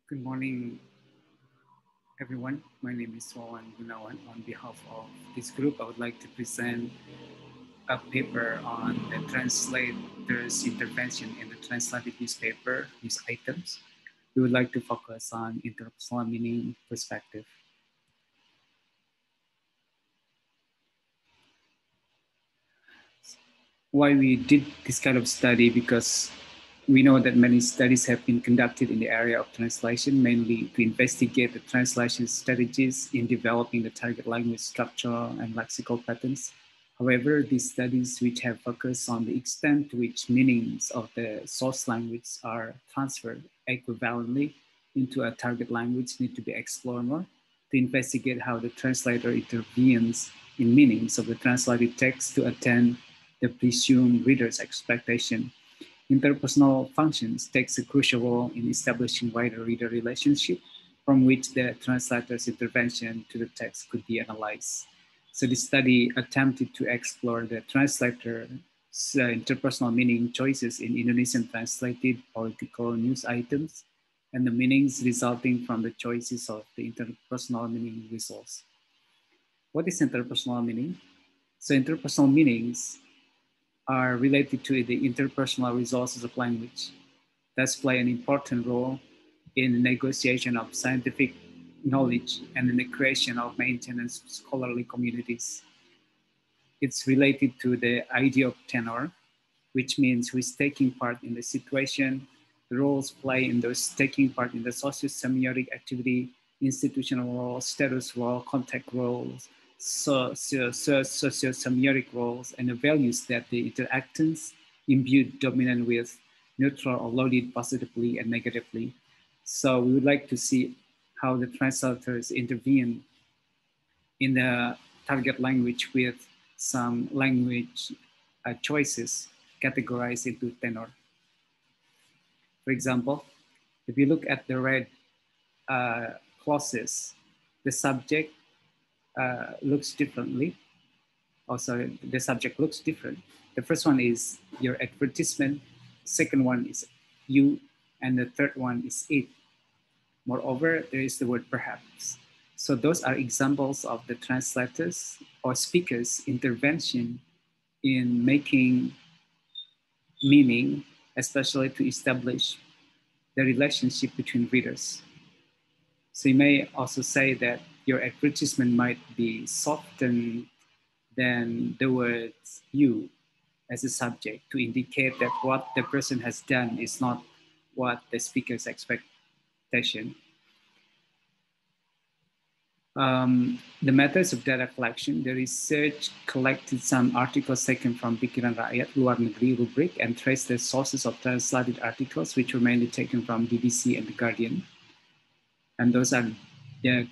Good morning, everyone. My name is Wawan Gunawan. On behalf of this group, I would like to present a paper on the translator's intervention in the translated newspaper news items. We would like to focus on interpersonal meaning perspective. Why we did this kind of study, because we know that many studies have been conducted in the area of translation, mainly to investigate the translation strategies in developing the target language structure and lexical patterns. However, these studies, which have focused on the extent to which meanings of the source language are transferred equivalently into a target language, need to be explored more to investigate how the translator intervenes in meanings of the translated text to attain the presumed reader's expectation. Interpersonal functions takes a crucial role in establishing wider-reader relationship from which the translator's intervention to the text could be analyzed. So this study attempted to explore the translator's interpersonal meaning choices in Indonesian translated political news items and the meanings resulting from the choices of the interpersonal meaning results. What is interpersonal meaning? So interpersonal meanings are related to the interpersonal resources of language, thus play an important role in the negotiation of scientific knowledge and in the creation of maintenance scholarly communities. It's related to the idea of tenor, which means who is taking part in the situation, the roles played in those taking part in the socio-semiotic activity, institutional role, status role, contact roles, socio-semiotic roles, and the values that the interactants imbued dominant with, neutral or loaded positively and negatively. So we would like to see how the translators intervene in the target language with some language choices categorized into tenor. For example, if you look at the red clauses, the subject looks differently. Also, the subject looks different. The first one is your advertisement. Second one is you, and the third one is it. Moreover, there is the word perhaps. So those are examples of the translators or speakers' intervention in making meaning, especially to establish the relationship between readers. So you may also say that your advertisement might be softened than the words you as a subject to indicate that what the person has done is not what the speaker's expectation. The methods of data collection, the research collected some articles taken from Pikiran Rakyat, Luar Negeri rubric, and traced the sources of translated articles, which were mainly taken from BBC and The Guardian. And those are the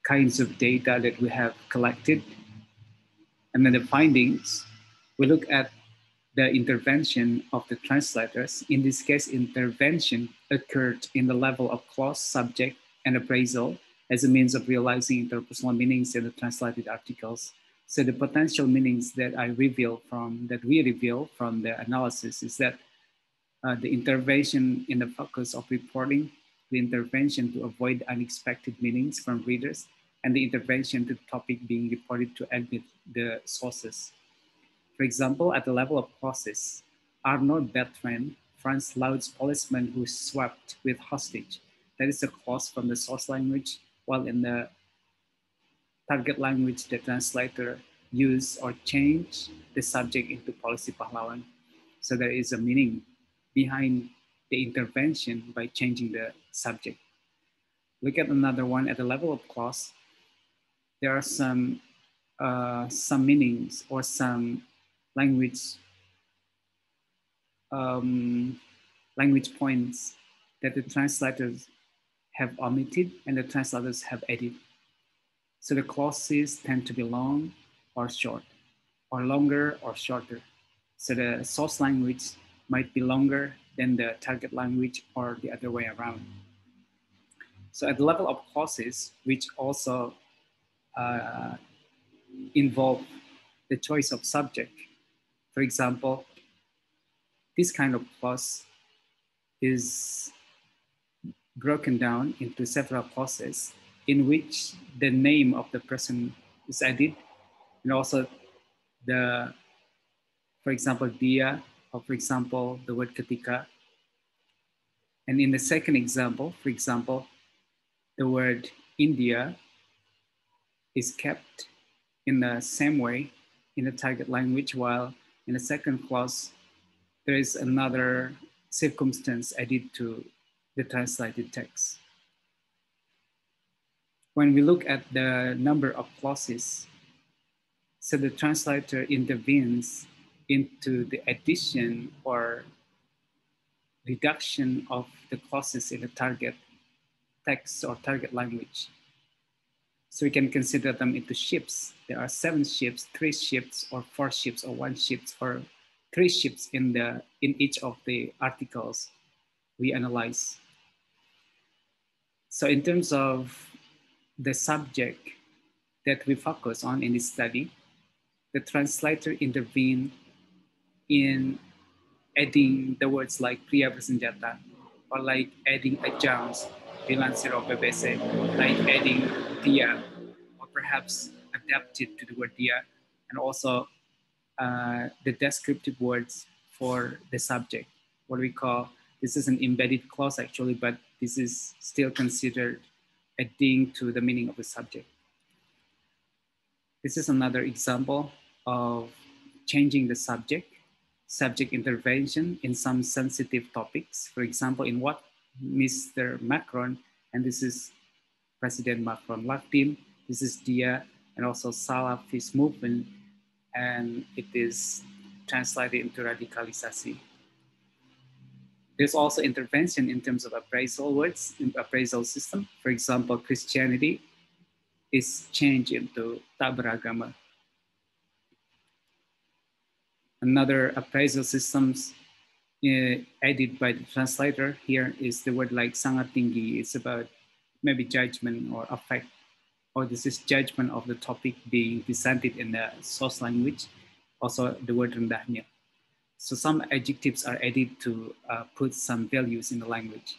kinds of data that we have collected. And then the findings, we look at the intervention of the translators. In this case, intervention occurred in the level of clause, subject, and appraisal as a means of realizing interpersonal meanings in the translated articles. So the potential meanings that we reveal from the analysis is that the intervention in the focus of reporting, the intervention to avoid unexpected meanings from readers, and the intervention to the topic being reported to admit the sources. For example, at the level of clauses, Arnaud Bertrand, France Loud's policeman who swapped with hostage. That is a clause from the source language, while in the target language, the translator use or change the subject into policy pahlawan. So there is a meaning behind the intervention by changing the subject. Look at another one at the level of clause. There are some meanings or some language points that the translators have omitted and the translators have added. So the clauses tend to be long or short, or longer or shorter. So the source language might be longer than the target language or the other way around. So at the level of clauses, which also involve the choice of subject. For example, this kind of clause is broken down into several clauses in which the name of the person is added, and also the, for example, dia, or for example, the word ketika. And in the second example, for example, the word India is kept in the same way in the target language, while in the second clause, there is another circumstance added to the translated text. When we look at the number of clauses, so the translator intervenes into the addition or reduction of the clauses in the target text or target language. So we can consider them into shifts. There are 7 shifts, 3 shifts, or 4 shifts, or 1 shift, or 3 shifts in each of the articles we analyze. So in terms of the subject that we focus on in this study, the translator intervened in adding the words like pria bersenjata, or like adding adjuncts, dilansir of BBC, like adding dia, or perhaps adapted to the word dia, and also the descriptive words for the subject, what we call, this is an embedded clause actually, but this is still considered adding to the meaning of the subject. This is another example of changing the subject intervention in some sensitive topics. For example, in what Mr. Macron, and this is President Macron Latin, this is dia, and also Salafist movement, and it is translated into radicalisasi. There's also intervention in terms of appraisal words, in appraisal system. For example, Christianity is changed into tak beragama. Another appraisal systems added by the translator here is the word like sangat tinggi. It's about maybe judgment or affect, or this is judgment of the topic being presented in the source language. Also the word rendahnya. So some adjectives are added to put some values in the language.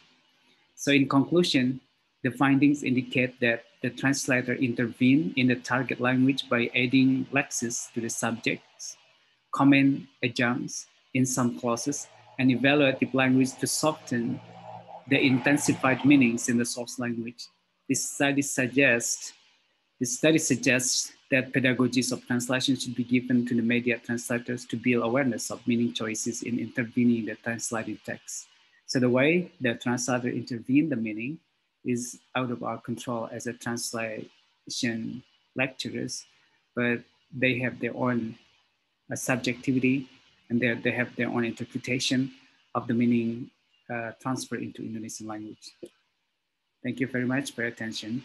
So in conclusion, the findings indicate that the translator intervened in the target language by adding lexes to the subjects, comment adjuncts in some clauses, and evaluative language to soften the intensified meanings in the source language. This study suggests that pedagogies of translation should be given to the media translators to build awareness of meaning choices in intervening the translated text. So the way the translator intervene the meaning is out of our control as a translation lecturers, but they have their own subjectivity, and they have their own interpretation of the meaning transferred into Indonesian language. Thank you very much for your attention.